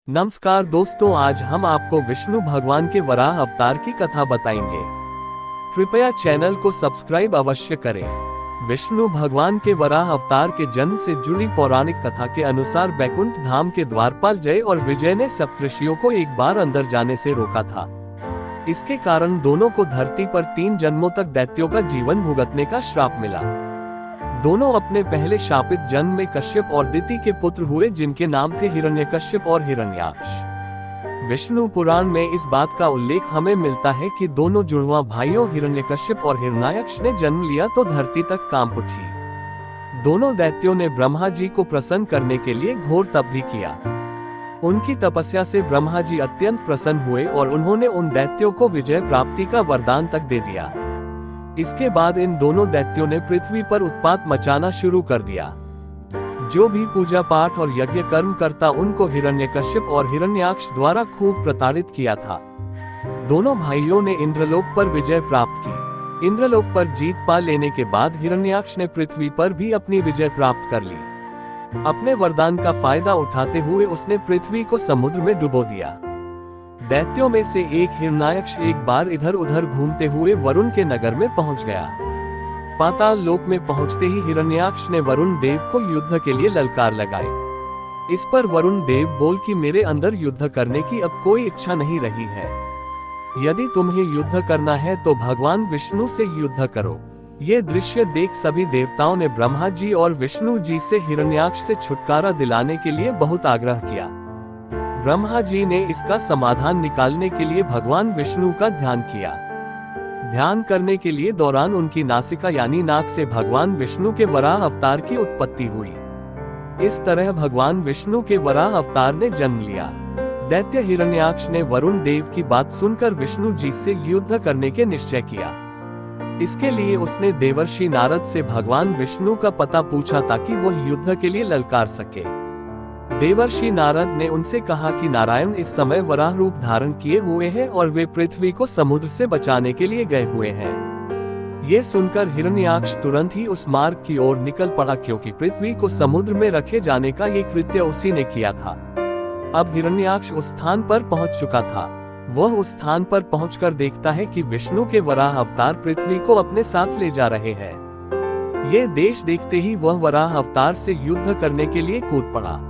नमस्कार दोस्तों, आज हम आपको विष्णु भगवान के वराह अवतार की कथा बताएंगे। कृपया चैनल को सब्सक्राइब अवश्य करें। विष्णु भगवान के वराह अवतार के जन्म से जुड़ी पौराणिक कथा के अनुसार बैकुंठ धाम के द्वारपाल जय और विजय ने सप्तऋषियों को एक बार अंदर जाने से रोका था। इसके कारण दोनों को धरती पर 3 जन्मों तक दैत्यों का जीवन भुगतने का श्राप मिला। दोनों अपने पहले शापित जन्म में कश्यप और दिति के पुत्र हुए, जिनके नाम थे हिरण्यकश्यप और हिरण्याक्ष। विष्णु पुराण में इस बात का उल्लेख हमें मिलता है कि दोनों जुड़वा भाइयों हिरण्यकश्यप और हिरण्याक्ष ने जन्म लिया तो धरती तक कांप उठी। दोनों दैत्यों ने ब्रह्मा जी को प्रसन्न करने के लिए घोर तप भी किया। उनकी तपस्या से ब्रह्मा जी अत्यंत प्रसन्न हुए और उन्होंने उन दैत्यों को विजय प्राप्ति का वरदान तक दे दिया। इसके बाद इन दोनों दैत्यों ने पृथ्वी पर उत्पात मचाना शुरू कर दिया। जो भी पूजा पाठ और यज्ञ कर्म करता, उनको हिरण्यकश्यप और हिरण्याक्ष द्वारा खूब प्रताड़ित किया था। दोनों भाइयों ने इंद्रलोक पर विजय प्राप्त की। इंद्रलोक पर जीत पा लेने के बाद हिरण्याक्ष ने पृथ्वी पर भी अपनी विजय प्राप्त कर ली। अपने वरदान का फायदा उठाते हुए उसने पृथ्वी को समुद्र में डुबो दिया। दैत्यों में से एक हिरण्याक्ष एक बार इधर उधर घूमते हुए वरुण के नगर में पहुंच गया। पाताल लोक में पहुंचते ही हिरण्याक्ष ने वरुण देव को युद्ध के लिए ललकार लगाई। इस पर वरुण देव बोल कि मेरे अंदर युद्ध करने की अब कोई इच्छा नहीं रही है। यदि तुम्हें युद्ध करना है तो भगवान विष्णु से युद्ध करो। ये दृश्य देख सभी देवताओं ने ब्रह्मा जी और विष्णु जी से हिरण्याक्ष से छुटकारा दिलाने के लिए बहुत आग्रह किया। ब्रह्मा जी ने इसका समाधान निकालने के लिए भगवान विष्णु का ध्यान किया। ध्यान करने के लिए दौरान उनकी नासिका यानी नाक से भगवान विष्णु के वराह अवतार की उत्पत्ति हुई। इस तरह भगवान विष्णु के वराह अवतार ने जन्म लिया। दैत्य हिरण्याक्ष ने वरुण देव की बात सुनकर विष्णु जी से युद्ध करने के निश्चय किया। इसके लिए उसने देवर्षि नारद से भगवान विष्णु का पता पूछा ताकि वह युद्ध के लिए ललकार सके। देवर्षि नारद ने उनसे कहा कि नारायण इस समय वराह रूप धारण किए हुए हैं और वे पृथ्वी को समुद्र से बचाने के लिए गए हुए हैं। ये सुनकर हिरण्याक्ष तुरंत ही उस मार्ग की ओर निकल पड़ा, क्योंकि पृथ्वी को समुद्र में रखे जाने का ये कृत्य उसी ने किया था। अब हिरण्याक्ष उस स्थान पर पहुंच चुका था। वह उस स्थान पर पहुंचकर देखता है कि विष्णु के वराह अवतार पृथ्वी को अपने साथ ले जा रहे हैं। ये देश देखते ही वह वराह अवतार से युद्ध करने के लिए कूद पड़ा।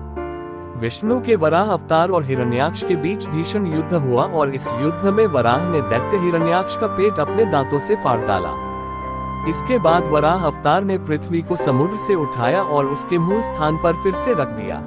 विष्णु के वराह अवतार और हिरण्याक्ष के बीच भीषण युद्ध हुआ और इस युद्ध में वराह ने दैत्य हिरण्याक्ष का पेट अपने दांतों से फाड़ डाला। इसके बाद वराह अवतार ने पृथ्वी को समुद्र से उठाया और उसके मूल स्थान पर फिर से रख दिया।